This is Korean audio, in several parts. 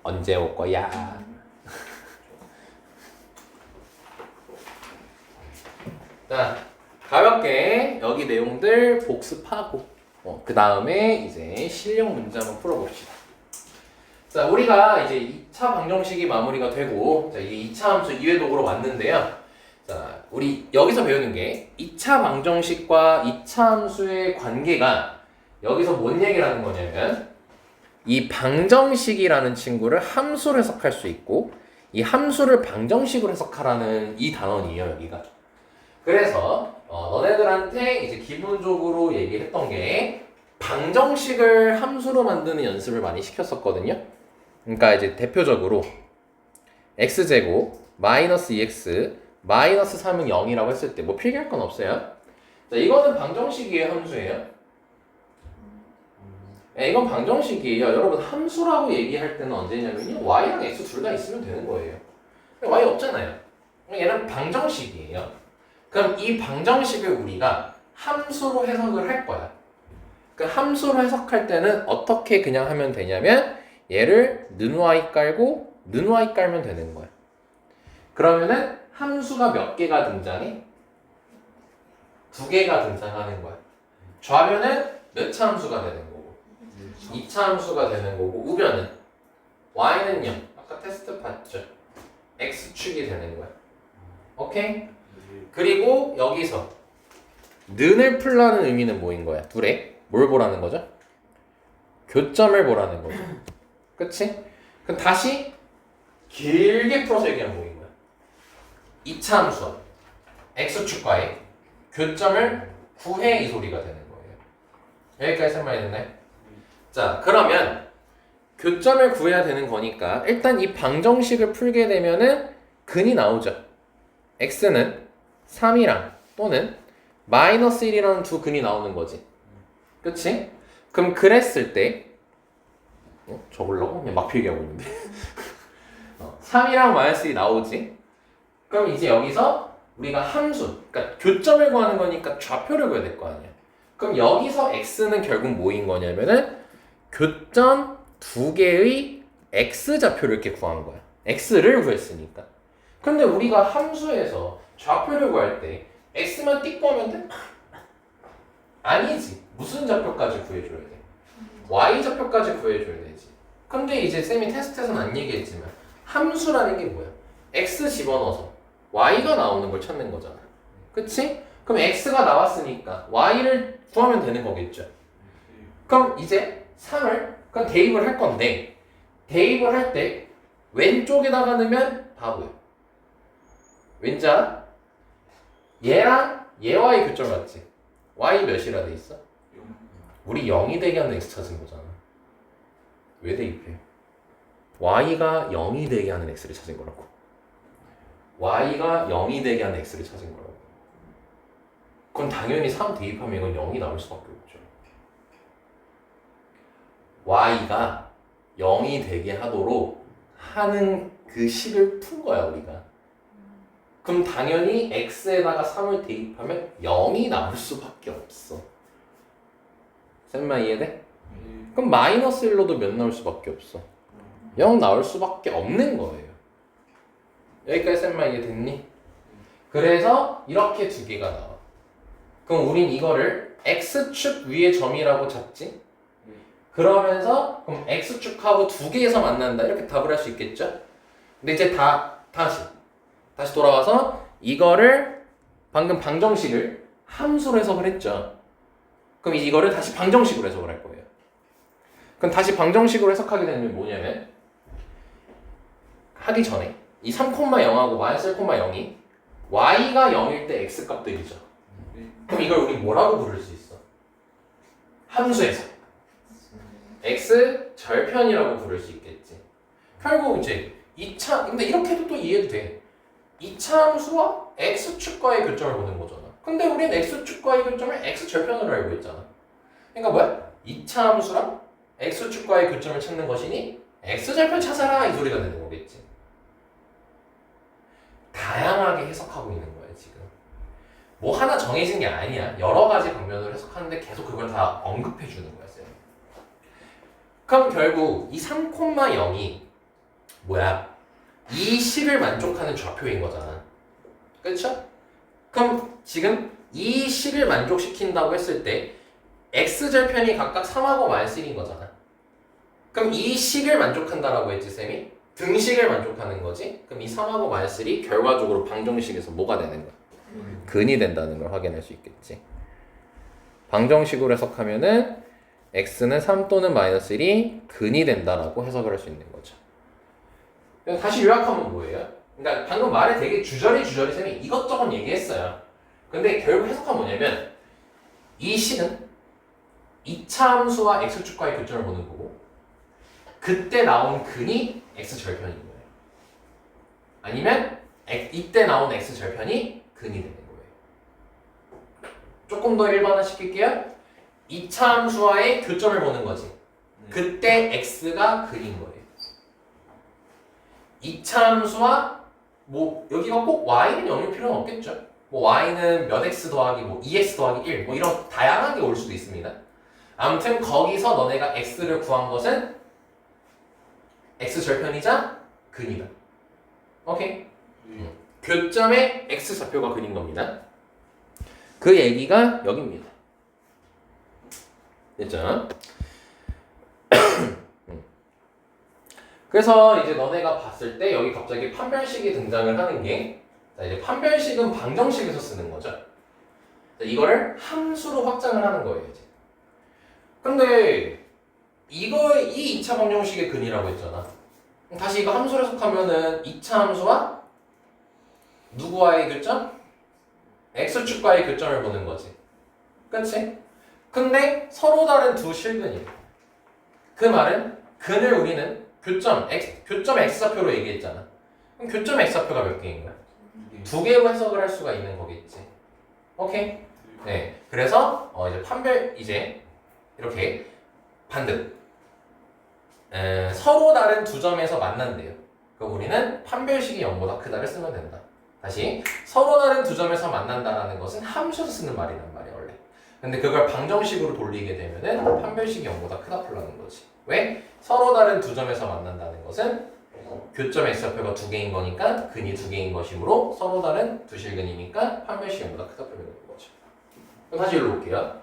언제 올 거야? 자, 가볍게 여기 내용들 복습하고 그 다음에 이제 실력 문제 한번 풀어봅시다. 자, 우리가 이제 2차 방정식이 마무리가 되고 자, 이게 2차 함수 2회 도구로 왔는데요. 자, 우리 여기서 배우는 게 2차 방정식과 2차 함수의 관계가 여기서 뭔 얘기를 하는 거냐면 이 방정식이라는 친구를 함수로 해석할 수 있고 이 함수를 방정식으로 해석하라는 이 단원이에요, 여기가. 그래서 너네들한테 이제 기본적으로 얘기했던 게 방정식을 함수로 만드는 연습을 많이 시켰었거든요. 그러니까 이제 대표적으로 x제곱 마이너스 2x 마이너스 3은 0이라고 했을 때 뭐 필기할 건 없어요. 자, 이거는 방정식이에요, 함수예요? 네, 이건 방정식이에요. 여러분 함수라고 얘기할 때는 언제냐면요, y랑 x 둘 다 있으면 되는 거예요. y 없잖아요. 얘는 방정식이에요. 그럼 이 방정식을 우리가 함수로 해석을 할 거야. 그 함수로 해석할 때는 어떻게 그냥 하면 되냐면 얘를 는 y 깔고 는 y 깔면 되는 거야. 그러면은 함수가 몇 개가 등장해? 2개가 등장하는 거야. 좌변은 몇 차 함수가 되는 거고 2차 함수가 되는 거고 우변은 y는 0. 아까 테스트 봤죠? x축이 되는 거야. 오케이? 그리고 여기서 는을 풀라는 의미는 뭐인 거야? 둘에 뭘 보라는 거죠? 교점을 보라는 거죠. 그치? 그럼 다시 길게 풀어서 얘기하면 뭐인 거야? 2차 함수와 x축과의 교점을 구해 이 소리가 되는 거예요. 여기까지 설명이 됐나요? 자, 그러면 교점을 구해야 되는 거니까 일단 이 방정식을 풀게 되면은 근이 나오죠. x는 3이랑 또는 마이너스 1이라는 두 근이 나오는 거지. 그치? 그럼 그랬을 때 적으려고? 그냥 막 필기하고 있는데 3이랑 마이너스 1이 나오지? 그럼 이제 여기서 우리가 함수, 그러니까 교점을 구하는 거니까 좌표를 구해야 될 거 아니야. 그럼 여기서 x는 결국 뭐인 거냐면은 교점 두 개의 x좌표를 이렇게 구한 거야. x를 구했으니까. 근데 우리가 함수에서 좌표를 구할 때 x만 띡 보면 돼? 아니지. 무슨 좌표까지 구해줘야 돼? y좌표까지 구해줘야 되지. 근데 이제 쌤이 테스트에서는 안 얘기했지만 함수라는 게 뭐야? x 집어넣어서 y가 나오는 걸 찾는 거잖아. 그치? 그럼 x가 나왔으니까 y를 구하면 되는 거겠죠. 그럼 이제 3을 그럼 대입을 할 건데 대입을 할 때 왼쪽에다가 넣으면 바보야. 왠지 알아? 얘랑 얘와의 교점 맞지? y 몇이라 돼 있어? 우리 0이 되게 하는 x 찾은 거잖아. 왜 대입해? y가 0이 되게 하는 x를 찾은 거라고. y가 0이 되게 하는 x를 찾은 거라고. 그럼 당연히 3 대입하면 이건 0이 나올 수밖에 없죠. y가 0이 되게 하도록 하는 그 식을 푼 거야 우리가. 그럼 당연히 x에다가 3을 대입하면 0이 나올 수밖에 없어. 쌤만 이해돼? 그럼 마이너스 1로도 몇 나올 수밖에 없어? 0 나올 수밖에 없는 거예요. 여기까지 쌤만 이해됐니? 그래서 이렇게 두 개가 나와. 그럼 우린 이거를 x축 위의 점이라고 잡지? 그러면서 그럼 x축하고 두 개에서 만난다 이렇게 답을 할 수 있겠죠? 근데 이제 다시 돌아와서 이거를 방금 방정식을 함수로 해석을 했죠. 그럼 이거를 다시 방정식으로 해석을 할 거예요. 그럼 다시 방정식으로 해석하게 되면 뭐냐면 하기 전에 이 3,0하고 마이너스 1,0이 y가 0일 때 x 값들이죠. 그럼 이걸 우리 뭐라고 부를 수 있어? 함수에서 x 절편이라고 부를 수 있겠지. 결국 이제 2차 근데 이렇게 해도 또 이해도 돼. 2차 함수와 x축과의 교점을 보는 거잖아. 근데 우리는 x축과의 교점을 x절편으로 알고 있잖아. 그러니까 뭐야? 2차 함수랑 x축과의 교점을 찾는 것이니 x절편 찾아라 이 소리가 되는 거겠지. 다양하게 해석하고 있는 거야 지금. 뭐 하나 정해진 게 아니야. 여러 가지 방면으로 해석하는데 계속 그걸 다 언급해 주는 거야 쌤. 그럼 결국 이 3,0이 뭐야? 이 식을 만족하는 좌표인 거잖아. 그렇죠? 그럼 지금 이 식을 만족시킨다고 했을 때 x절편이 각각 3하고 -1인 거잖아. 그럼 이 식을 만족한다라고 했지 쌤이? 등식을 만족하는 거지. 그럼 이 3하고 -1이 결과적으로 방정식에서 뭐가 되는 거야? 근이 된다는 걸 확인할 수 있겠지. 방정식으로 해석하면은 x는 3 또는 -1이 근이 된다라고 해석을 할 수 있는 거죠. 다시 요약하면 뭐예요? 그러니까 방금 말에 되게 주저리 쌤이 이것저것 얘기했어요. 근데 결국 해석하면 뭐냐면 이 식은 이차 함수와 x축과의 교점을 보는 거고 그때 나온 근이 x절편인 거예요. 아니면 이때 나온 x절편이 근이 되는 거예요. 조금 더 일반화시킬게요. 이차 함수와의 교점을 보는 거지. 그때 x가 근인 거예요. 이차 함수와 뭐 여기가 꼭 y는 0일 필요는 없겠죠. 뭐 y는 몇 x 더하기 뭐 2x 더하기 1 뭐 이런 다양하게 올 수도 있습니다. 아무튼 거기서 너네가 x를 구한 것은 x절편이자 근이다. 오케이? 교점의 x좌표가 근인 겁니다. 그 얘기가 여기입니다. 됐죠? 그래서 이제 너네가 봤을 때 여기 갑자기 판별식이 등장을 하는 게 자, 이제 판별식은 방정식에서 쓰는 거죠. 자, 이거를 함수로 확장을 하는 거예요, 이제. 근데 이 2차 방정식의 근이라고 했잖아. 다시 이거 함수로 해석하면은 2차 함수와 누구와의 교점? x축과의 교점을 보는 거지. 그치? 근데 서로 다른 두 실근이에요. 그 말은 근을 우리는 교점 x좌표로 얘기했잖아. 그럼 교점 x좌표가 몇 개인 거야? 두 개로 해석을 할 수가 있는 거겠지. 오케이? 네. 그래서 이제 판별 이제 이렇게 반듯 서로 다른 두 점에서 만난대요. 그럼 우리는 판별식이 0보다 크다를 쓰면 된다. 다시 서로 다른 두 점에서 만난다라는 것은 함수에서 쓰는 말이란 말이야 원래. 근데 그걸 방정식으로 돌리게 되면은 판별식이 0보다 크다 풀라는 거지. 왜? 서로 다른 두 점에서 만난다는 것은 교점 x좌표가 두 개인 거니까 근이 두 개인 것이므로 서로 다른 두 실근이니까 판별식이 0보다 크다 풀면 되는 거죠. 그럼 다시 여기로 올게요.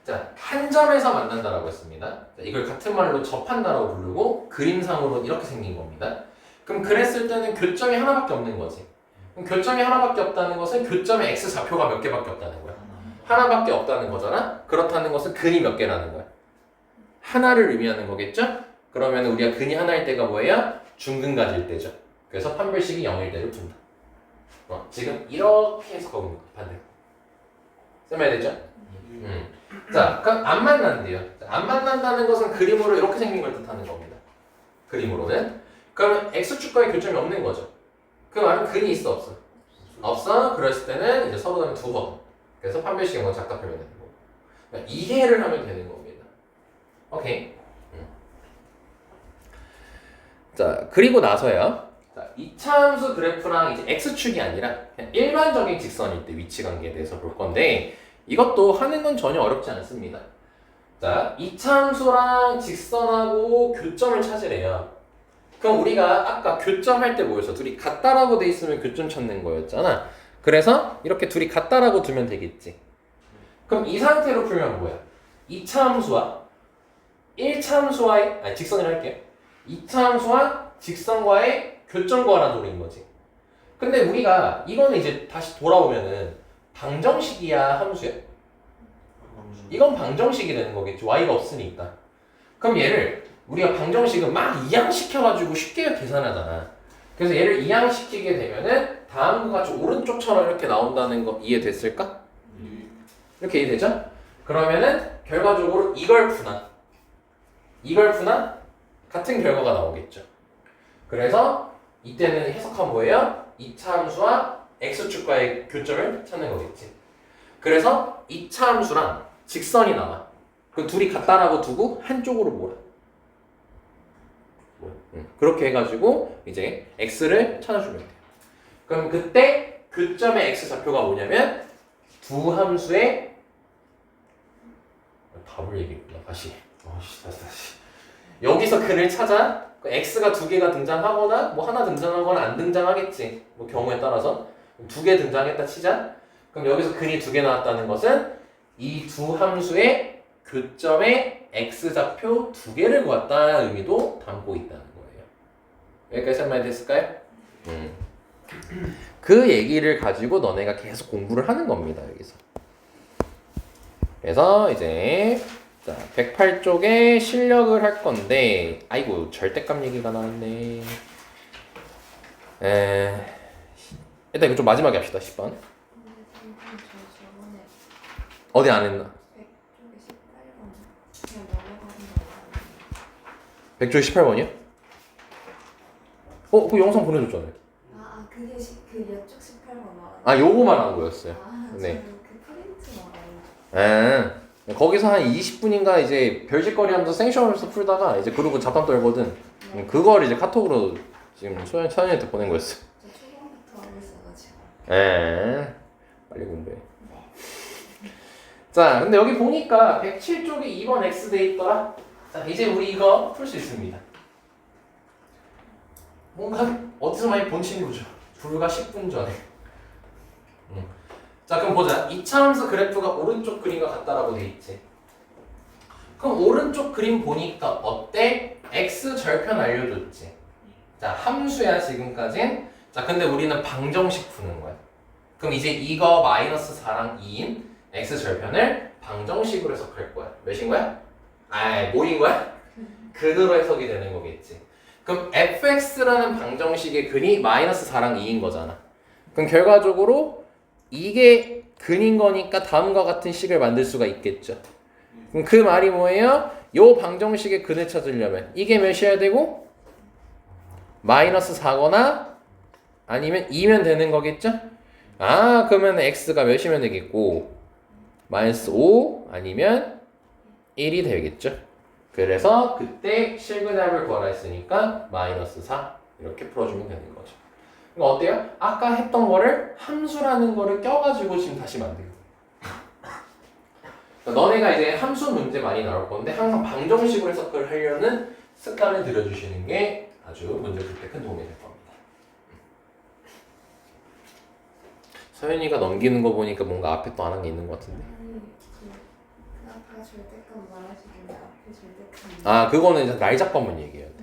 자, 한 점에서 만난다라고 했습니다. 자, 이걸 같은 말로 접한다라고 부르고 그림상으로 이렇게 생긴 겁니다. 그럼 그랬을 때는 교점이 하나밖에 없는 거지. 그럼 교점이 하나밖에 없다는 것은 교점의 x좌표가 몇 개밖에 없다는 거야. 하나밖에 없다는 거잖아. 그렇다는 것은 근이 몇 개라는 거야. 하나를 의미하는 거겠죠? 그러면 우리가 근이 하나일 때가 뭐예요? 중근 가질 때죠. 그래서 판별식이 0일 때를 둔다. 지금 이렇게 해석하고 있는 거야. 반대. 써야 되죠? 자, 그럼 안 만난대요. 안 만난다는 것은 그림으로 이렇게 생긴 걸 뜻하는 겁니다. 그림으로는. 그러면 x축과의 교점이 없는 거죠. 그 말은 근이 있어 없어? 없어. 그랬을 때는 이제 서로 다른 두 번. 그래서 판별식 영어 작다 표면 되는 거고. 그러니까 이해를 하면 되는 겁니다. 오케이. 자, 그리고 나서요. 자, 이차함수 그래프랑 이제 x축이 아니라 그냥 일반적인 직선일 때 위치 관계에 대해서 볼 건데 이것도 하는 건 전혀 어렵지 않습니다. 자, 이차함수랑 직선하고 교점을 찾으래요. 그럼 우리가 아까 교점할 때 뭐였어? 둘이 같다라고 돼 있으면 교점 찾는 거였잖아. 그래서 이렇게 둘이 같다라고 두면 되겠지. 그럼 이 상태로 풀면 뭐야? 2차 함수와 1차 함수와의 직선을 할게요. 2차 함수와 직선과의 교점 구하라는 소리인 거지. 근데 우리가 이거는 이제 다시 돌아오면은 방정식이야 함수야? 이건 방정식이 되는 거겠지. y가 없으니까. 그럼 얘를 우리가 방정식은 막 이항시켜가지고 쉽게 계산하잖아. 그래서 얘를 이항시키게 되면은 다음과 같이 오른쪽처럼 이렇게 나온다는 거 이해됐을까? 이렇게 이해되죠? 그러면은 결과적으로 이걸 푸나 같은 결과가 나오겠죠. 그래서 이때는 해석하면 뭐예요? 2차 함수와 x축과의 교점을 찾는 거겠지. 그래서 2차 함수랑 직선이 나와. 그 둘이 같다라고 두고 한쪽으로 몰아. 그렇게 해가지고 이제 x를 찾아주면 돼요. 그럼 그때 교점의 x좌표가 뭐냐면 두 함수의 답을 얘기했구나. 다시 여기서 근을 찾아 그 x가 두 개가 등장하거나 뭐 하나 등장하거나 안 등장하겠지. 뭐 경우에 따라서 두 개 등장했다 치자. 그럼 여기서 근이 두 개 나왔다는 것은 이 두 함수의 교점에 x좌표 두 개를 구했다는 의미도 담고 있다는 거예요. 여기까지 설명이 됐을까요? 그 얘기를 가지고 너네가 계속 공부를 하는 겁니다. 여기서. 그래서 이제 자 108쪽에 실력을 할 건데 아이고 절대값 얘기가 나왔네. 일단 이거 좀 마지막에 합시다. 10번. 어디 안 했나? 100쪽에 18번이요? 그 영상 보내줬잖아요. 그게 그 옆쪽 18번 말하는 아 요거 말한 거였어요. 네. 저는 그 프린트 말하는 거기서 한 20분인가 이제 별짓거리 하면서 생쇼하면서 풀다가 이제 그러고 잡담 떨거든. 그걸 이제 카톡으로 지금 소연이한테 보낸 거였어. 저 초반부터 하고 있어가지고 빨리 공부해. 자, 근데 여기 보니까 107쪽에 2번 X 돼 있더라. 자, 이제 우리 이거 풀 수 있습니다. 뭔가 어디서 많이 본 친구죠. 불과 10분 전에. 자, 그럼 보자. 이차함수 그래프가 오른쪽 그림과 같다라고 돼 있지. 그럼 오른쪽 그림 보니까 어때? X 절편 알려줬지. 자, 함수야 지금까진. 자, 근데 우리는 방정식 푸는 거야. 그럼 이제 이거 마이너스 4랑 2인 X 절편을 방정식으로 해석할 거야. 몇인 거야? 뭐인 거야? 근으로 해석이 되는 거겠지. 그럼 fx라는 방정식의 근이 마이너스 4랑 2인 거잖아. 그럼 결과적으로 이게 근인 거니까 다음과 같은 식을 만들 수가 있겠죠. 그럼 그 말이 뭐예요? 요 방정식의 근을 찾으려면 이게 몇이어야 되고 마이너스 4거나 아니면 2면 되는 거겠죠? 그러면 x가 몇이면 되겠고 마이너스 5 아니면 1이 되겠죠. 그래서 그때 실근합을 구하라 했으니까 마이너스 4 이렇게 풀어주면 되는 거죠. 이거 어때요? 아까 했던 거를 함수라는 거를 껴가지고 지금 다시 만들고. 너네가 이제 함수 문제 많이 나올 건데 항상 방정식으로 해석을 하려는 습관을 들여주시는 게 아주 문제 풀 때 큰 도움이 될 겁니다. 서연이가 넘기는 거 보니까 뭔가 앞에 또 안 한 게 있는 것 같은데. 아까 절대값 말하시길래 앞에 절대값 그거는 이제 날 잡고만 얘기해야 돼.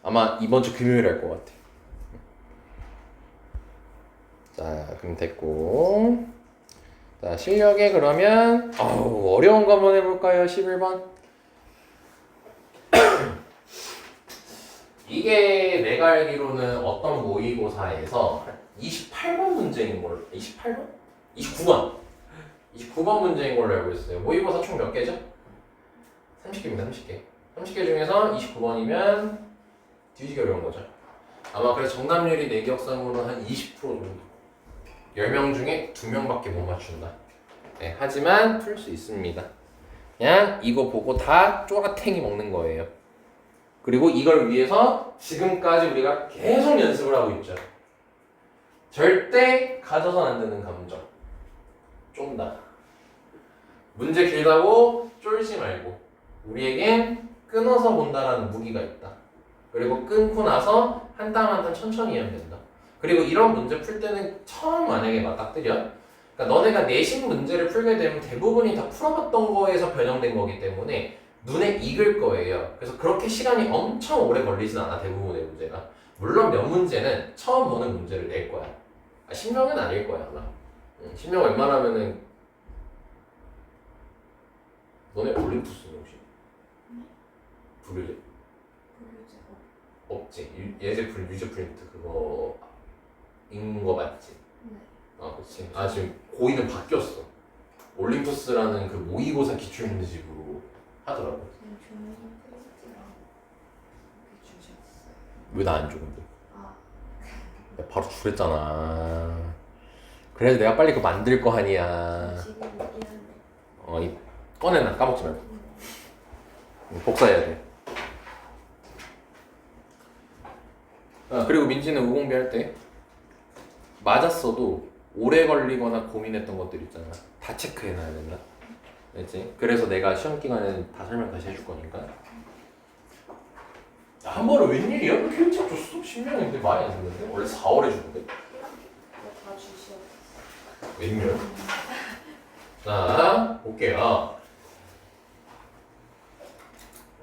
아마 이번 주 금요일 할 것 같아. 자, 그럼 됐고. 자, 실력에 그러면 어려운 거 한번 해볼까요? 11번. 이게 내가 알기로는 어떤 모의고사에서 28번 문제인 걸로 28번? 29번 29번 문제인 걸로 알고 있어요. 모의고사 총 몇 개죠? 30개입니다. 30개 30개 중에서 29번이면 뒤지기 어려운 거죠. 아마 그래서 정답률이 내 기억상으로는 한 20% 정도 10명 중에 2명밖에 못 맞춘다. 네, 하지만 풀 수 있습니다. 그냥 이거 보고 다 쪼라탱이 먹는 거예요. 그리고 이걸 위해서 지금까지 우리가 계속 연습을 하고 있죠. 절대 가져선 안 되는 감정. 쫀다. 문제 길다고 쫄지 말고 우리에겐 끊어서 본다라는 무기가 있다. 그리고 끊고 나서 한 땀 한 땀 천천히 하면 된다. 그리고 이런 문제 풀 때는 처음 만약에 맞닥뜨려. 그러니까 너네가 내신 문제를 풀게 되면 대부분이 다 풀어봤던 거에서 변형된 거기 때문에 눈에 익을 거예요. 그래서 그렇게 시간이 엄청 오래 걸리진 않아, 대부분의 문제가. 물론 몇 문제는 처음 보는 문제를 낼 거야. 10명은 아닐 거야 아마. 10명 웬만하면은 너네 올림푸스는 혹시? 부르지? 없지. 예제 유제 프린트 그거 읽는 거 맞지? 네. 그렇지. 지금 고의는 바뀌었어. 올림푸스라는 그 모의고사 기출문제집으로 하더라고. 조용히 프린트랑 이렇게 주셨어요. 왜 나 안 줘 근데? 내가 바로 주랬잖아. 그래서 내가 빨리 그거 만들 거 아니야. 지금 있는데 꺼내놔. 까먹지 말고. 복사해야 돼. 그리고 민지는 우공비 할 때 맞았어도 오래 걸리거나 고민했던 것들 있잖아. 다 체크해놔야 된다. 알지? 그래서 내가 시험 기간에 다 설명 다시 해줄 거니까. 한 번에 웬일이야? 왜 이렇게 일찍 줬어? 10년인데 많이 안 줬는데? 원래 4월에 주는데? 이거 다 주시오. 웬일? 자, 볼게요.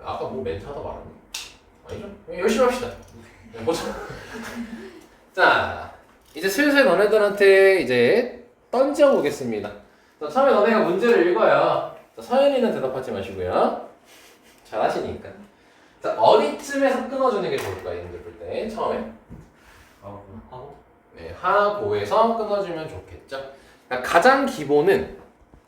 아까 뭐 멘트 하다 말았니? 아니죠? 열심히 합시다. 보자. 자, 이제 슬슬 너네들한테 이제 던져 보겠습니다. 자, 처음에 너네가 문제를 읽어요. 자, 서연이는 대답하지 마시고요. 잘 하시니까. 자, 어디쯤에서 끊어주는 게 좋을까요? 얘들 볼 때. 처음에. 하고 네, 하고에서 끊어주면 좋겠죠. 그러니까 가장 기본은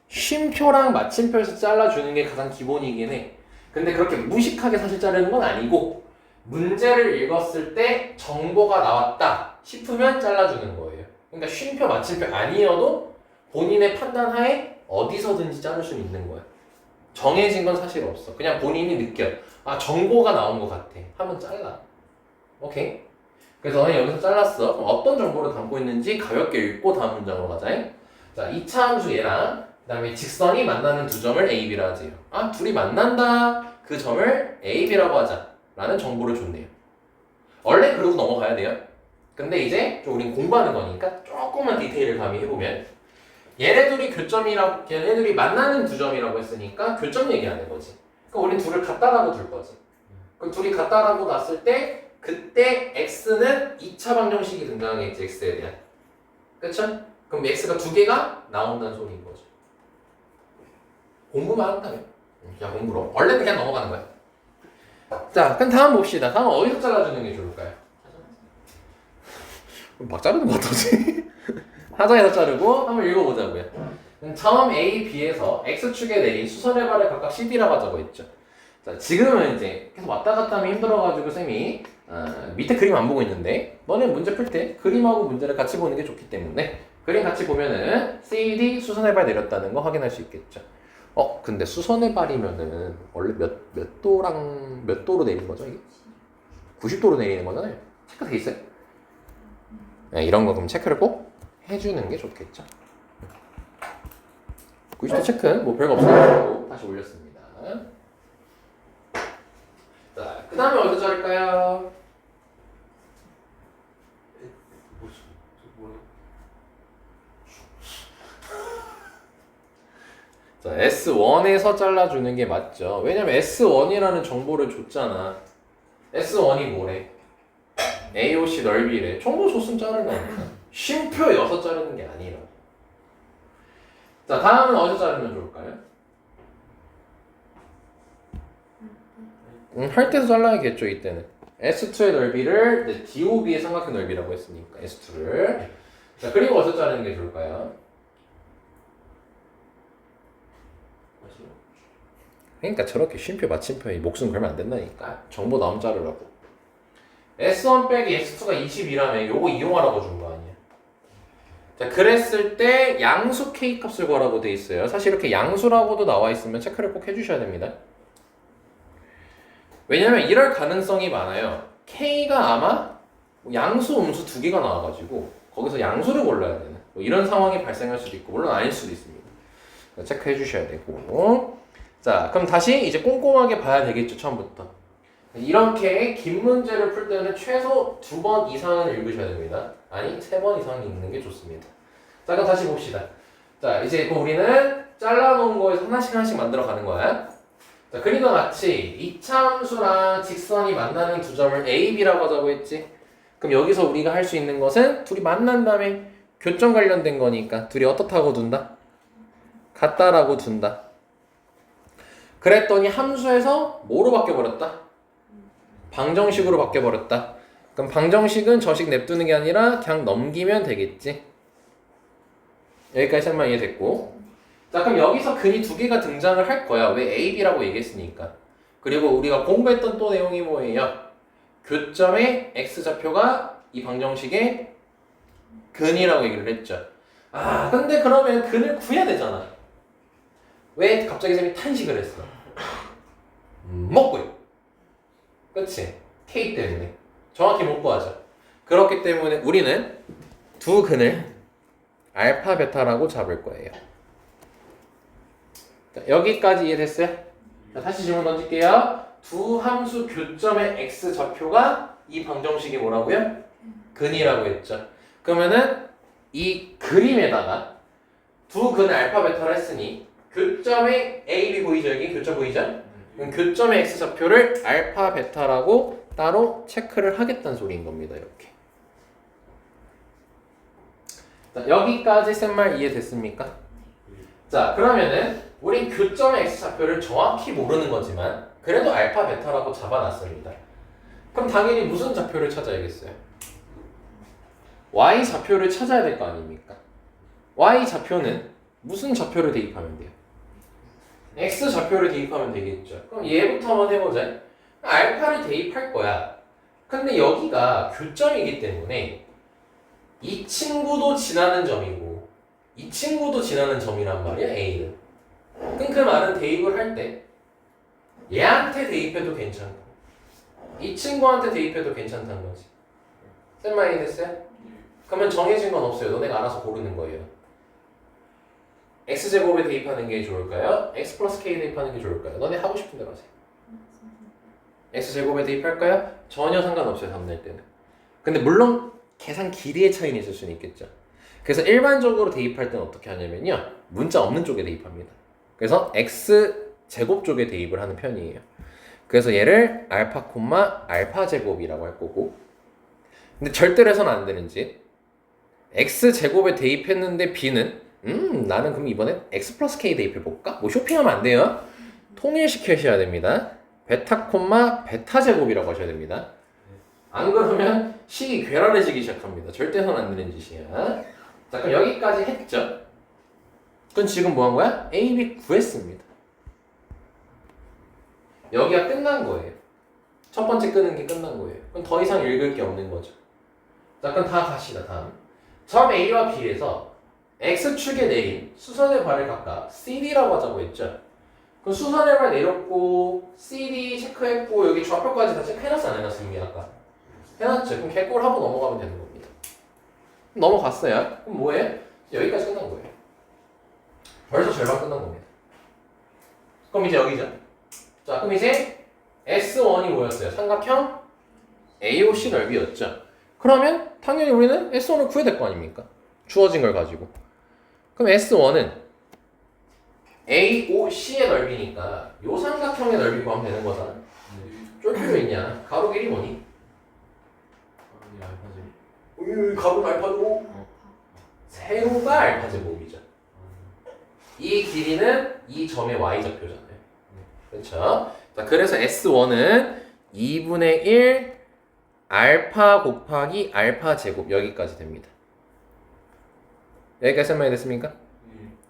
쉼표랑 마침표에서 잘라주는 게 가장 기본이긴 해. 근데 그렇게 무식하게 사실 자르는 건 아니고 문제를 읽었을 때 정보가 나왔다 싶으면 잘라주는 거예요. 그러니까 쉼표, 마침표 아니어도 본인의 판단하에 어디서든지 자를 수 있는 거야. 정해진 건 사실 없어. 그냥 본인이 느껴. 아, 정보가 나온 것 같아. 하면 잘라. 오케이? 그래서 너는 여기서 잘랐어. 그럼 어떤 정보를 담고 있는지 가볍게 읽고 다음 문장으로 가자. 자, 2차 함수 얘랑 그 다음에 직선이 만나는 두 점을 A, B라 하세요. 아, 둘이 만난다. 그 점을 A, B라고 하자. 라는 정보를 줬네요. 원래 그러고 넘어가야 돼요. 근데 이제 좀 우린 공부하는 거니까 조금만 디테일을 가미해보면 얘네들이 교점이라고, 얘네들이 만나는 두 점이라고 했으니까 교점 얘기하는 거지. 그럼 우린 둘을 같다라고 둘 거지. 그럼 둘이 같다라고 놨을 때 그때 x는 2차 방정식이 등장하겠지, x에 대한. 그쵸? 그럼 x가 두 개가 나온다는 소리인 거죠. 공부만 한다면. 그냥 공부로. 원래 그냥 넘어가는 거야. 자, 그럼 다음 봅시다. 다음 어디서 잘라주는 게 좋을까요? 막 자르는 거 같아지. 하자에서 자르고 한번 읽어보자고요. 처음 A, B에서 X축에 내린 수선의 발을 각각 CD라고 하자고 했죠. 자, 지금은 이제 계속 왔다 갔다 하면 힘들어가지고 쌤이 밑에 그림 안 보고 있는데 너네 문제 풀 때 그림하고 문제를 같이 보는 게 좋기 때문에 그림 같이 보면은 CD 수선의 발 내렸다는 거 확인할 수 있겠죠. 근데 수선의 발이면은 원래 몇 도랑 몇 도로 내리는 거죠 이게? 90도로 내리는 거잖아요. 체크돼 있어요? 네, 이런 거 그럼 체크를 꼭 해주는 게 좋겠죠. 90도 체크는 뭐 별거 없어가지고 다시 올렸습니다. 자, 그 다음에 어디서 자를까요? 자, S1에서 잘라주는 게 맞죠. 왜냐면 S1이라는 정보를 줬잖아. S1이 뭐래? AOC 넓이래. 정보 줬으면 자르는 거니까. 쉼표 6 자르는 게 아니라. 자, 다음은 어디서 자르면 좋을까요? 할 때도 잘라야겠죠, 이때는. S2의 넓이를 DOB의 삼각형 넓이라고 했으니까 S2를. 자, 그리고 어디서 자르는 게 좋을까요? 그러니까 저렇게 쉼표 마침표에 목숨 걸면 안 된다니까. 정보 나오면 자르라고. S1 빼기 S2가 22라면 요거 이용하라고 준 거 아니야. 자, 그랬을 때 양수 K 값을 구하라고 돼 있어요. 사실 이렇게 양수라고도 나와 있으면 체크를 꼭 해주셔야 됩니다. 왜냐면 이럴 가능성이 많아요. K가 아마 양수, 음수 두 개가 나와가지고 거기서 양수를 골라야 되는 뭐 이런 상황이 발생할 수도 있고 물론 아닐 수도 있습니다. 체크해 주셔야 되고. 자, 그럼 다시 이제 꼼꼼하게 봐야 되겠죠, 처음부터. 이렇게 긴 문제를 풀 때는 최소 2번 이상은 읽으셔야 됩니다. 아니, 3번 이상 읽는 게 좋습니다. 자, 그럼 다시 봅시다. 자, 이제 우리는 잘라놓은 거에서 하나씩 만들어 가는 거야. 자, 그림과 같이 2차 함수랑 직선이 만나는 두 점을 A, B라고 하자고 했지. 그럼 여기서 우리가 할 수 있는 것은 둘이 만난 다음에 교점 관련된 거니까 둘이 어떻다고 둔다? 같다라고 둔다. 그랬더니 함수에서 뭐로 바뀌어버렸다? 방정식으로 바뀌어버렸다. 그럼 방정식은 저식 냅두는 게 아니라 그냥 넘기면 되겠지. 여기까지 설명 이해됐고. 자, 그럼 여기서 근이 두 개가 등장을 할 거야. 왜 A, B라고 얘기했으니까. 그리고 우리가 공부했던 또 내용이 뭐예요? 교점의 X좌표가 이 방정식의 근이라고 얘기를 했죠. 아, 근데 그러면 근을 구해야 되잖아. 왜 갑자기 쌤이 탄식을 했어? 못 구해. 그치? K 때문에. 정확히 못 구하죠. 그렇기 때문에 우리는 두 근을 알파, 베타라고 잡을 거예요. 자, 여기까지 이해됐어요? 자, 다시 질문 던질게요. 두 함수 교점의 x 좌표가 이 방정식이 뭐라고요? 근이라고 했죠. 그러면은 이 그림에다가 두 근 알파 베타를 했으니 교점의 A, B 보이죠? 여기 교점 보이죠? 그럼 교점의 x 좌표를 알파 베타라고 따로 체크를 하겠다는 소리인 겁니다. 이렇게. 자, 여기까지 쌤말 이해됐습니까? 자, 그러면은 우린 교점의 x 좌표를 정확히 모르는 거지만 그래도 알파 베타라고 잡아놨습니다. 그럼 당연히 무슨 좌표를 찾아야겠어요? y 좌표를 찾아야 될 거 아닙니까? y 좌표는 무슨 좌표를 대입하면 돼요? x 좌표를 대입하면 되겠죠. 그럼 얘부터 한번 해보자. 알파를 대입할 거야. 근데 여기가 교점이기 때문에 이 친구도 지나는 점이고 이 친구도 지나는 점이란 말이야, A는. 그럼 그 말은 대입을 할 때 얘한테 대입해도 괜찮고 이 친구한테 대입해도 괜찮다는 거지. 쌤 말이 됐어요? 그러면 정해진 건 없어요. 너네가 알아서 고르는 거예요. x제곱에 대입하는 게 좋을까요? x 플러스 k 대입하는 게 좋을까요? 너네 하고 싶은 대로 하세요. x제곱에 대입할까요? 전혀 상관없어요. 답 낼 때는. 근데 물론 계산 길이의 차이는 있을 수는 있겠죠. 그래서 일반적으로 대입할 때는 어떻게 하냐면요. 문자 없는 쪽에 대입합니다. 그래서 x제곱 쪽에 대입을 하는 편이에요. 그래서 얘를 알파 콤마 알파 제곱이라고 할 거고, 근데 절대로 해서는 안 되는지 x제곱에 대입했는데 b는 나는 그럼 이번엔 x 플러스 k 대입해볼까? 뭐 쇼핑하면 안 돼요. 통일시키셔야 됩니다. 베타 콤마 베타 제곱이라고 하셔야 됩니다. 안 그러면 식이 괴랄해지기 시작합니다. 절대 해서는 안 되는 짓이야. 자, 그럼 여기까지 했죠? 그럼 지금 뭐 한 거야? A, B 구했습니다. 여기가 끝난 거예요. 첫 번째 끄는 게 끝난 거예요. 그럼 더 이상 읽을 게 없는 거죠. 자, 그럼 다 갑시다. 다음. 점 A와 B에서 X축에 내린 수선의 발을 각각 CD라고 하자고 했죠. 그럼 수선의 발 내렸고 CD 체크했고 여기 좌표까지 다 체크해놨어 안 해놨습니까? 아까 해놨죠. 그럼 개꼴 하고 넘어가면 되는 겁니다. 넘어갔어요. 그럼 뭐해? 여기까지 끝난 거예요. 벌써 절반 끝난 겁니다. 그럼 이제 여기죠. 자, 그럼 이제 S1이 뭐였어요? 삼각형 AOC 넓이였죠. 그러면 당연히 우리는 S1을 구해야 될 거 아닙니까? 주어진 걸 가지고. 그럼 S1은 AOC의 넓이니까 요 삼각형의 넓이 구하면 되는 거잖아. 쫄 필요 있냐? 가로 길이 뭐니? 가로는 알파제곱. 세로가 알파제곱이죠. 이 길이는 이 점의 y좌표잖아요. 그렇죠? 자, 그래서 S1은 2분의 1 알파 곱하기 알파 제곱 여기까지 됩니다. 여기까지 설명이 됐습니까?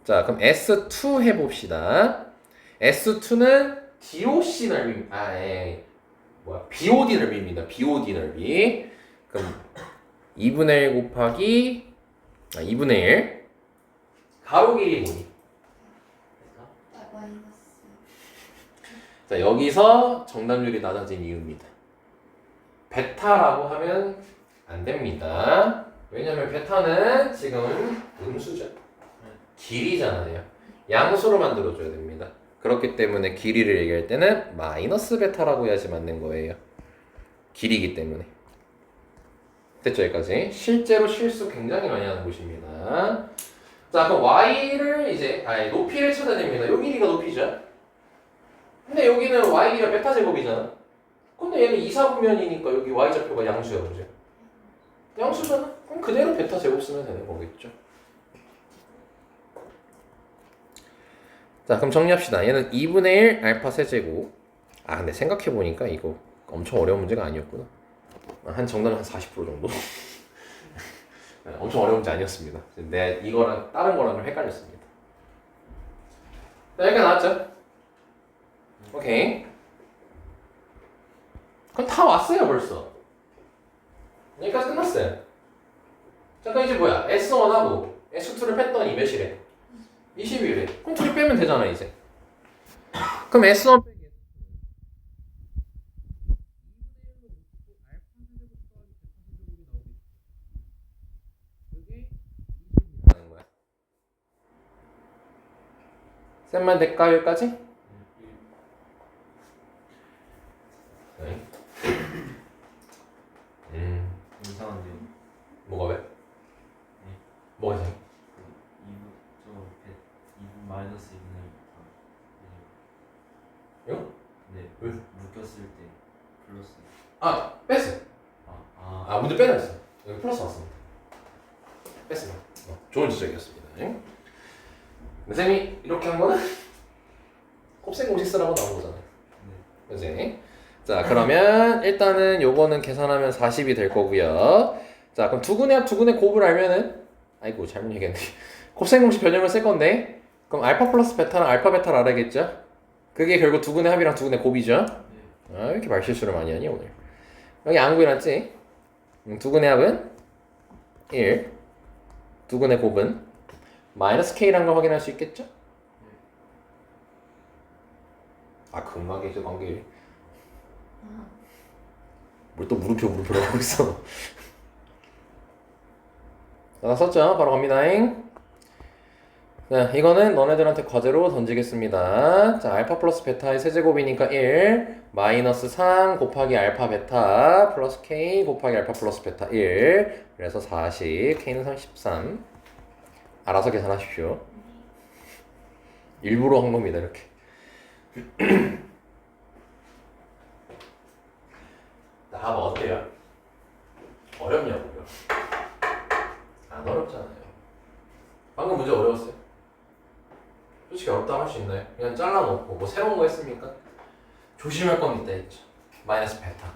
자, 그럼 S2 해봅시다. S2는 DOC 넓이, BOD 넓이입니다. BOD 넓이. 그럼 2분의 1 곱하기 2분의 1 가로 길이 뭐니? 자, 여기서 정답률이 낮아진 이유입니다. 베타라고 하면 안 됩니다. 왜냐면 베타는 지금 음수죠. 길이잖아요. 양수로 만들어줘야 됩니다. 그렇기 때문에 길이를 얘기할 때는 마이너스 베타라고 해야지 맞는 거예요. 길이기 때문에. 됐죠? 여기까지. 실제로 실수 굉장히 많이 하는 곳입니다. 자, 그럼 y를 이제 높이를 찾아냅니다. 요 길이가 높이죠. 근데 여기는 y 길이가 베타 제곱이잖아. 근데 얘는 2, 4분면이니까 여기 y좌표가 양수야, 그죠? 양수잖아. 그럼 그대로 베타 제곱 쓰면 되는 거겠죠. 자, 그럼 정리합시다. 얘는 2분의 1 알파 세제곱. 근데 생각해보니까 이거 엄청 어려운 문제가 아니었구나. 한 정답은 한 40% 정도. 엄청 어려운 문제 아니었습니다. 내 이거랑 다른 거랑 좀 헷갈렸습니다. 자, 여기가 나왔죠? 오케이. 그럼 다 왔어요, 벌써. 여기까지 끝났어요. 자, 그럼 이제 뭐야? S1하고 S2를 뺐더니 몇이래? 21에. 그럼 둘이 빼면 되잖아, 이제. 그럼 S1 빼기 그게 20이라는 거야. 쌤만 될까, 여기까지? 플러스. 뺐어. 문제 빼라 했어. 여기 플러스 왔습니다. 뺐습니다. 좋은 지적이었습니다. 쌤이 이렇게 한 거는 곱셈 공식 쓰라고 나온 거잖아요. 그지? 자, 그러면 일단은 요거는 계산하면 40이 될 거고요. 자, 그럼 두근의 합, 두근의 곱을 알면은 아이고 잘못 얘기했네. 곱셈 공식 변형을 쓸 건데 그럼 알파 플러스 베타랑 알파 베타를 알아야겠죠? 그게 결국 두근의 합이랑 두근의 곱이죠? 왜 이렇게 말실수를 많이 하니 오늘? 여기 안 구해놨지? 두근의 합은 1, 두근의 곱은 마이너스 K라는 걸 확인할 수 있겠죠? 극막의 관계. 뭘 또 물음표라고 하고 있어. 자, 썼죠? 바로 갑니다잉. 자, 이거는 너네들한테 과제로 던지겠습니다. 자, 알파 플러스 베타의 세제곱이니까 1 마이너스 3 곱하기 알파 베타 플러스 K 곱하기 알파 플러스 베타 1 그래서 40 K는 33 알아서 계산하십시오. 일부러 한 겁니다 이렇게. 답 어때요? 어렵냐고요? 안 어렵잖아요. 방금 문제 어려웠어요? 솔직히 어렵다고 할 수 있나요? 그냥 잘라놓고 뭐 새로운 거 했습니까? 조심할 건 있다 했죠. 마이너스 베타.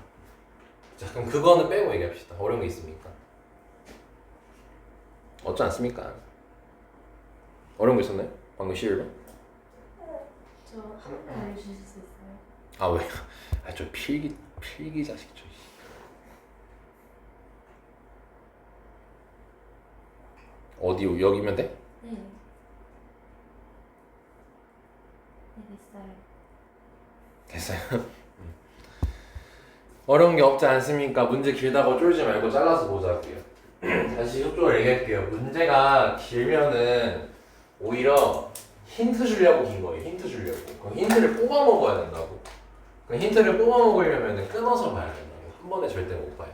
자, 그럼 그거는 빼고 얘기합시다. 어려운 게 있습니까? 어쩌지 않습니까? 어려운 거 있었나요? 방금 11번? 저 하나 알려주실 수 있어요? 왜? 저 필기 자식 저. 어디요? 여기면 돼? 네. 됐어요. 됐어요. 어려운 게 없지 않습니까? 문제 길다고 쫄지 말고 잘라서 보자고요. 다시 속도를 얘기할게요. 문제가 길면은 오히려 힌트 주려고 긴 거예요. 힌트 주려고. 그럼 힌트를 뽑아 먹어야 된다고. 그럼 힌트를 뽑아 먹으려면 끊어서 봐야 된다고. 한 번에 절대 못 봐요.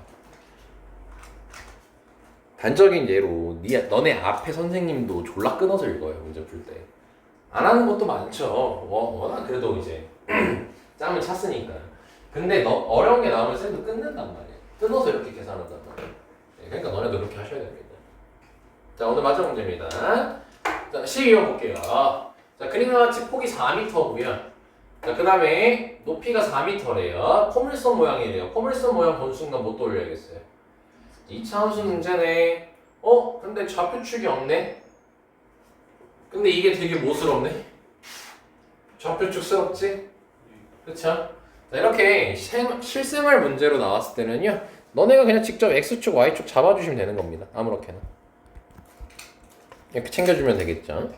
단적인 예로 너네 앞에 선생님도 졸라 끊어서 읽어요. 문제 풀 때. 안 하는 것도 많죠. 워낙 그래도 이제 짬을 찼으니까. 근데 어려운 게 나오면 쌤도 끊는단 말이에요. 끊어서 이렇게 계산한단 말이에요. 그러니까 너네도 그렇게 하셔야 됩니다. 자, 오늘 마지막 문제입니다. 자, 12번 볼게요. 자, 그림과 같이 폭이 4m고요. 자, 그 다음에 높이가 4m래요. 포물선 모양이래요. 포물선 모양 본 순간 못 떠올려야겠어요. 2차함수 문제네. 근데 좌표축이 없네. 근데 이게 되게 모스럽네. 좌표축스럽지? 그쵸? 자, 이렇게 실생활 문제로 나왔을 때는요, 너네가 그냥 직접 X축, Y축 잡아주시면 되는 겁니다. 아무렇게나. 이렇게 챙겨주면 되겠죠.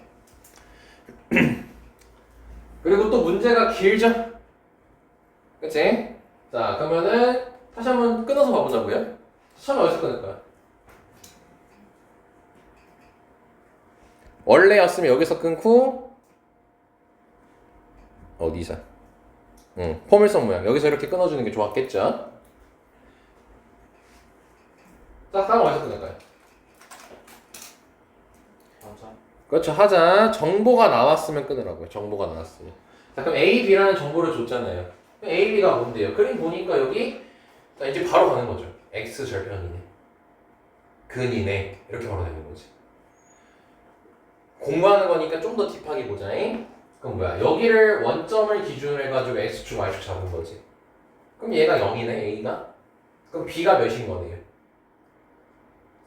그리고 또 문제가 길죠? 그치? 자, 그러면은 다시 한번 끊어서 봐보자고요. 처음에 어디서 끊을까요? 원래였으면 여기서 끊고 어디서? 포물선 모양 여기서 이렇게 끊어주는 게 좋았겠죠? 자, 다음 어디서 끊을까요? 하자. 그렇죠. 하자. 정보가 나왔으면 끊으라고요. 정보가 나왔으면. 자, 그럼 A, B라는 정보를 줬잖아요. A, B가 뭔데요? 그림 보니까 여기 자, 이제 바로 가는 거죠. X 절편이네. 근이네. 이렇게 바로 되는 거지. 공부하는 거니까 좀 더 딥하게 보자잉. 그럼 뭐야? 여기를 원점을 기준으로 해가지고 X축, Y축 잡은 거지. 그럼 얘가 0이네, A가. 그럼 B가 몇인 거네요?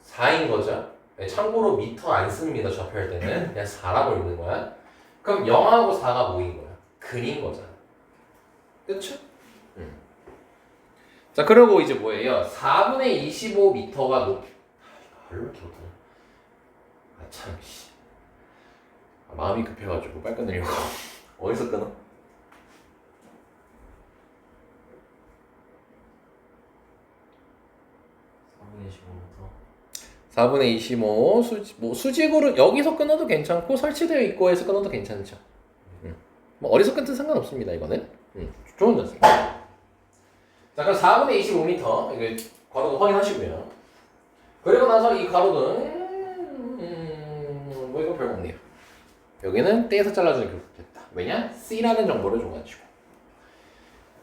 4인 거죠. 네, 참고로 미터 안 씁니다. 좌표할 때는. 그냥 4라고 읽는 거야. 그럼 0하고 4가 뭐인 거야? 근인 거잖아. 그쵸? 자, 그리고 이제 뭐예요? 4분의 25m가 왜 이렇게 못하냐? 참, 씨. 마음이 급해가지고 빨리 끊으려고. 어디서 끊어? 4분의 25 수직으로 여기서 끊어도 괜찮고 설치되어 있고 해서 끊어도 괜찮죠. 뭐 어디서 끊든 상관없습니다. 이거는 좋은 점입니다. 자, 그럼 4분의 25m 이거 괄호도 확인하시고요. 그리고 나서 이 괄호는 뭐 이거 별거 없네요. 여기는 떼에서 잘라주는 게 됐다. 왜냐? C라는 정보를 줘가지고.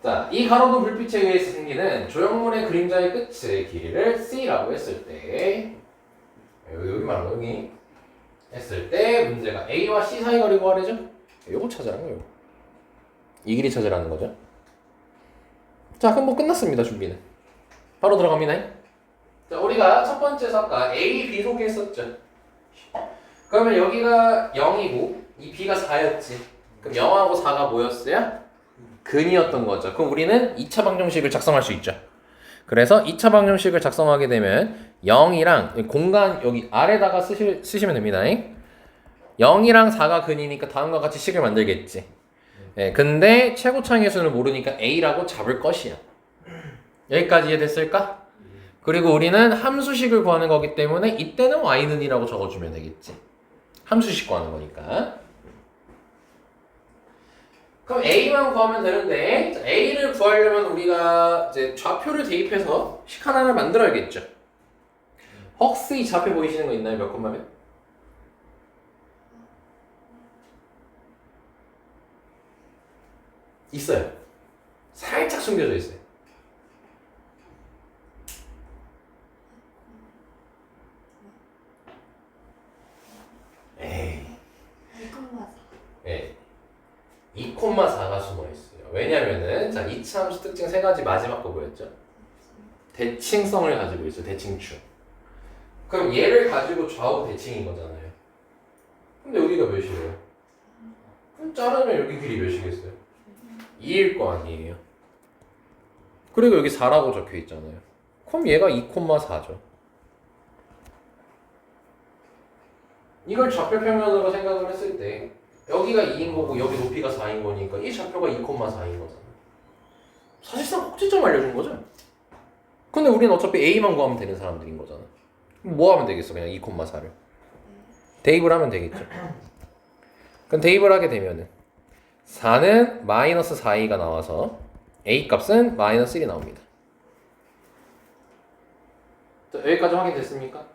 자, 이 가로도 불빛에 의해서 생기는 조형물의 그림자의 끝의 길이를 C라고 했을 때 여기 말하는 여기 했을 때 문제가 A와 C 사이 거리 구하래죠? 요거 찾으라는 거예요. 이 길이 찾으라는 거죠. 자, 그럼 뭐 끝났습니다. 준비는. 바로 들어갑니다. 자, 우리가 첫 번째 사과 A, B 소개했었죠. 그러면 여기가 0이고 이 B가 4였지. 그럼 0하고 4가 뭐였어요? 근이었던 거죠. 그럼 우리는 2차 방정식을 작성할 수 있죠. 그래서 2차 방정식을 작성하게 되면 0이랑 공간 여기 아래다가 쓰시면 됩니다. 0이랑 4가 근이니까 다음과 같이 식을 만들겠지. 네, 근데 최고차의 수는 모르니까 A라고 잡을 것이야. 여기까지 이해됐을까? 그리고 우리는 함수식을 구하는 거기 때문에 이때는 y는이라고 적어주면 되겠지. 함수식 구하는 거니까. 그럼 A만 구하면 되는데 자, A를 구하려면 우리가 이제 좌표를 대입해서 식 하나를 만들어야겠죠. 혹시 이 좌표 보이시는 거 있나요? 몇 콤마면? 있어요. 살짝 숨겨져 있어요. 에이. 2,4가 숨어 있어요. 왜냐면은 자, 이차 함수 특징 세 가지 마지막 거 뭐였죠? 대칭성을 가지고 있어. 대칭축. 그럼 얘를 가지고 좌우 대칭인 거잖아요. 근데 여기가 몇이에요? 그럼 자르면 여기 길이 몇이겠어요? 2일 거 아니에요. 그리고 여기 4라고 적혀 있잖아요. 그럼 얘가 2,4죠. 이걸 좌표평면으로 생각을 했을 때 여기가 2인 거고 여기 높이가 4인 거니까 이 좌표가 2,4인 거잖아. 사실상 꼭지점 알려준 거죠. 근데 우리는 어차피 A만 구하면 되는 사람들인 거잖아. 뭐 하면 되겠어? 그냥 2,4를 대입을 하면 되겠죠. 그럼 대입을 하게 되면은 4는 마이너스 4a가 나와서 a 값은 마이너스 1이 나옵니다. 자, 여기까지 확인됐습니까?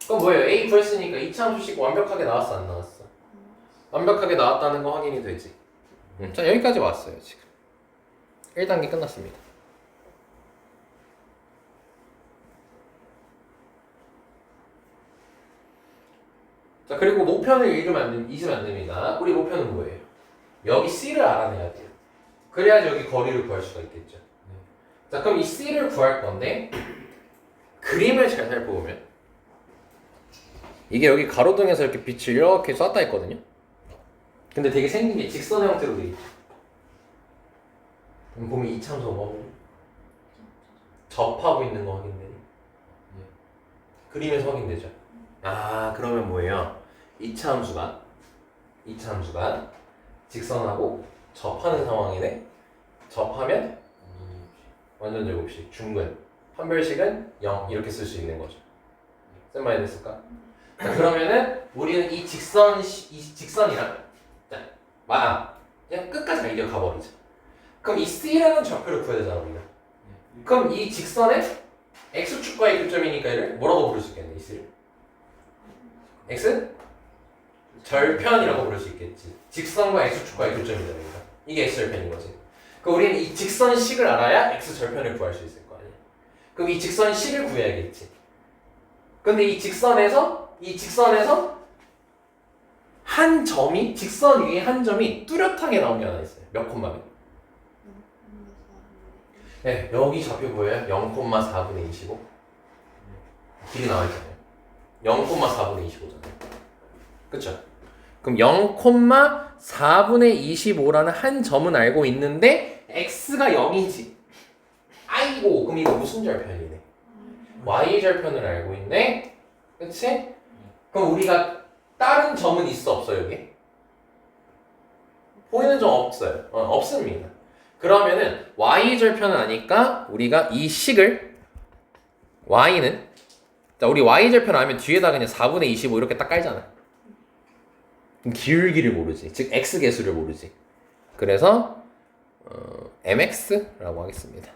그럼 뭐예요? A 구했으니까 2차 함수식 완벽하게 나왔어 안 나왔어? 완벽하게 나왔다는 거 확인이 되지. 자, 여기까지 왔어요 지금. 1단계 끝났습니다. 자, 그리고 모편을 잊으면 안 됩니다. 우리 모편은 뭐예요? 여기 C를 알아내야 돼요. 그래야지 여기 거리를 구할 수가 있겠죠. 자, 그럼 이 C를 구할 건데 그림을 잘 살펴보면 이게 여기 가로등에서 이렇게 빛을 이렇게 쐈다 했거든요. 근데 되게 생긴 게 직선 형태로 돼 있죠. 그럼 보면 이참수 뭐 접하고 있는 거 확인되니? 그림에서 확인되죠. 아, 그러면 뭐예요? 2차 함수가 직선하고 접하는 상황이네. 접하면 완전 제곱식, 중근, 판별식은 0 이렇게 쓸 수 있는 거죠. 쓴 말이 됐을까? 자, 그러면은 우리는 이 직선이랑 그냥 끝까지 그냥 이겨 가버리자. 그럼 이 C라는 좌표를 구해야 되잖아 우리가. 그럼 이 직선의 x축과의 교점이니까 얘를 뭐라고 부를 수 있겠네 이 C를? x? 절편이라고 부를 수 있겠지. 직선과 x축과의 교점이잖아 그러니까. 이게 x절편인 거지. 그럼 우리는 이 직선식을 알아야 x절편을 구할 수 있을 거 아니야. 그럼 이 직선식을 구해야겠지. 근데 이 직선에서 한 점이 직선 위에 한 점이 뚜렷하게 나온 게 하나 있어요. 몇 콤마면? 네, 여기 좌표 보여요? 0,4분의 25 길이 나와 있잖아요. 0,4분의 25잖아요. 그쵸? 그럼 0,4분의 25라는 한 점은 알고 있는데 x가 0이지. 아이고, 그럼 이거 무슨 절편이네? y 절편을 알고 있네. 그치? 그럼 우리가 다른 점은 있어 없어 여기? 보이는 점 없어요. 없습니다. 그러면은 y 절편은 아니까 우리가 이 식을 y는 자, 우리 y 절편 알면 뒤에다 그냥 4분의 25 이렇게 딱 깔잖아. 그럼 기울기를 모르지. 즉 x 개수를 모르지. 그래서 mx라고 하겠습니다.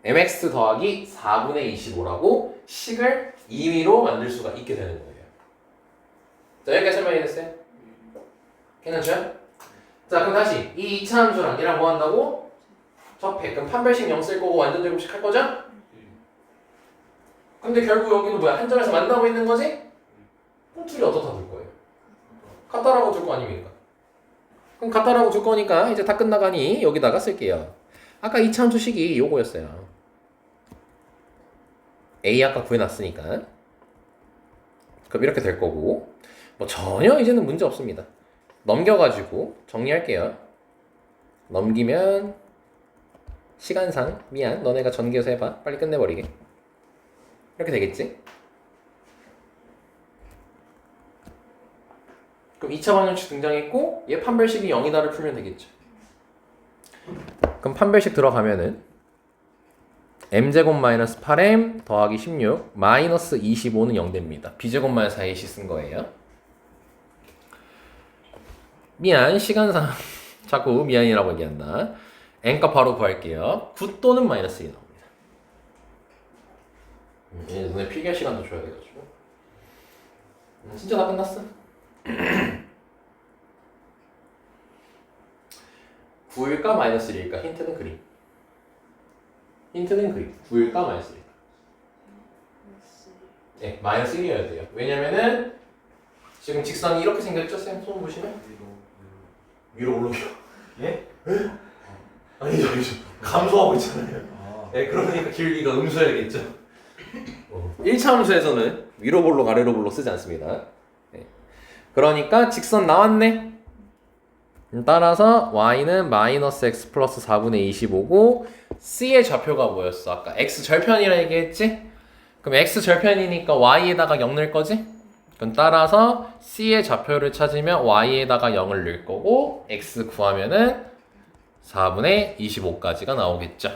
mx 더하기 4분의 25라고 식을 임의로 만들 수가 있게 되는 거예요. 자, 여기까지 설명이 됐어요? 괜찮죠? 자 그럼 다시 이 2차 함수랑 얘랑 뭐 한다고? 접해. 그럼 판별식 0 쓸 거고 완전 제곱식 할 거죠? 근데 결국 여기는 뭐야? 한점에서 만나고 있는 거지? 그럼 둘이 어떻다 둘 거예요? 같다라고 둘 거 아닙니까? 그럼 같다라고 둘 거니까 이제 다 끝나가니 여기다가 쓸게요. 아까 2차 함수식이 요거였어요. A 아까 구해놨으니까. 그럼 이렇게 될 거고 뭐 전혀 이제는 문제 없습니다. 넘겨가지고 정리할게요. 넘기면 시간상 미안 너네가 전기해서 해봐. 빨리 끝내버리게. 이렇게 되겠지? 그럼 2차 방정식 등장했고 얘 판별식이 0이다를 풀면 되겠죠. 그럼 판별식 들어가면은 m제곱 마이너스 8m 더하기 16 마이너스 25는 0 됩니다. b제곱 마이너스 4ac 쓴 거예요. 미안 시간상 자꾸 미안이라고 얘기한다. n값 바로 구할게요. 9 또는 마이너스 2 나옵니다. 너네 필기할 시간도 줘야 돼가지고 진짜 다 끝났어. 9일까 마이너스 1일까? 힌트는 그림. 힌트는 그림. 9일까 마이너스 1일까? 네, 마이너스 1이어야 돼요. 왜냐면은 지금 직선이 이렇게 생겼죠? 쌤 손 보시면? 위로 올라오죠. 예? 아니죠. 감소하고 있잖아요. 네, 그러니까 길이가 음수해야겠죠. 1차 함수에서는 위로 볼록 아래로 볼록 쓰지 않습니다. 네. 그러니까 직선 나왔네. 따라서 y는 마이너스 x 플러스 4분의 25고 c의 좌표가 뭐였어? 아까 x 절편이라 얘기했지? 그럼 x 절편이니까 y에다가 0 넣을 거지? 그럼 따라서 c의 좌표를 찾으면 y에다가 0을 넣을 거고 x 구하면은 4분의 25까지가 나오겠죠.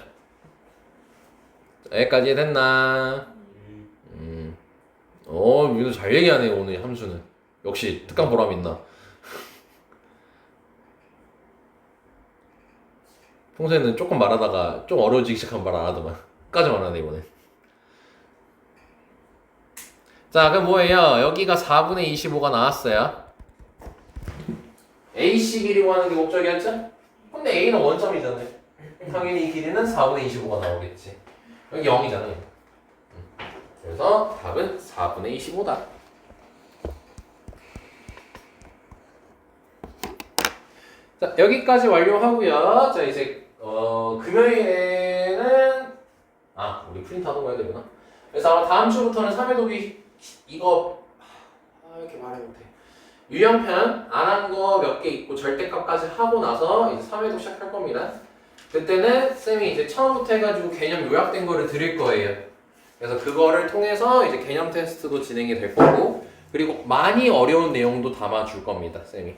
여기까지 됐나? 민우 잘 얘기하네 오늘 함수는. 역시 특강 보람 있나? 평소에는 조금 말하다가 좀 어려워지기 시작하면 말 안 하더만 끝까지 말하네 이번에. 자 그럼 뭐예요? 여기가 4분의 25가 나왔어요. AC 길이 구하는 게 목적이었죠? 근데 A는 원점이잖아요. 당연히 이 길이는 4분의 25가 나오겠지. 여기 0이잖아요. 그래서 답은 4분의 25다. 자 여기까지 완료하고요. 자 이제 금요일에는 우리 프린트 하던 거 해야 되구나. 그래서 아마 다음 주부터는 3회 독이 이거 이렇게 말해 못해. 유형편 안 한 거 몇 개 있고 절대값까지 하고 나서 이제 3회독 시작할 겁니다. 그때는 쌤이 이제 처음부터 해가지고 개념 요약된 거를 드릴 거예요. 그래서 그거를 통해서 이제 개념 테스트도 진행이 될 거고 그리고 많이 어려운 내용도 담아줄 겁니다, 쌤이.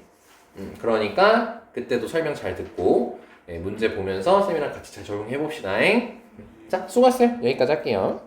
그러니까 그때도 설명 잘 듣고 문제 보면서 쌤이랑 같이 잘 적용해 봅시다. 자, 수고하셨어요. 여기까지 할게요.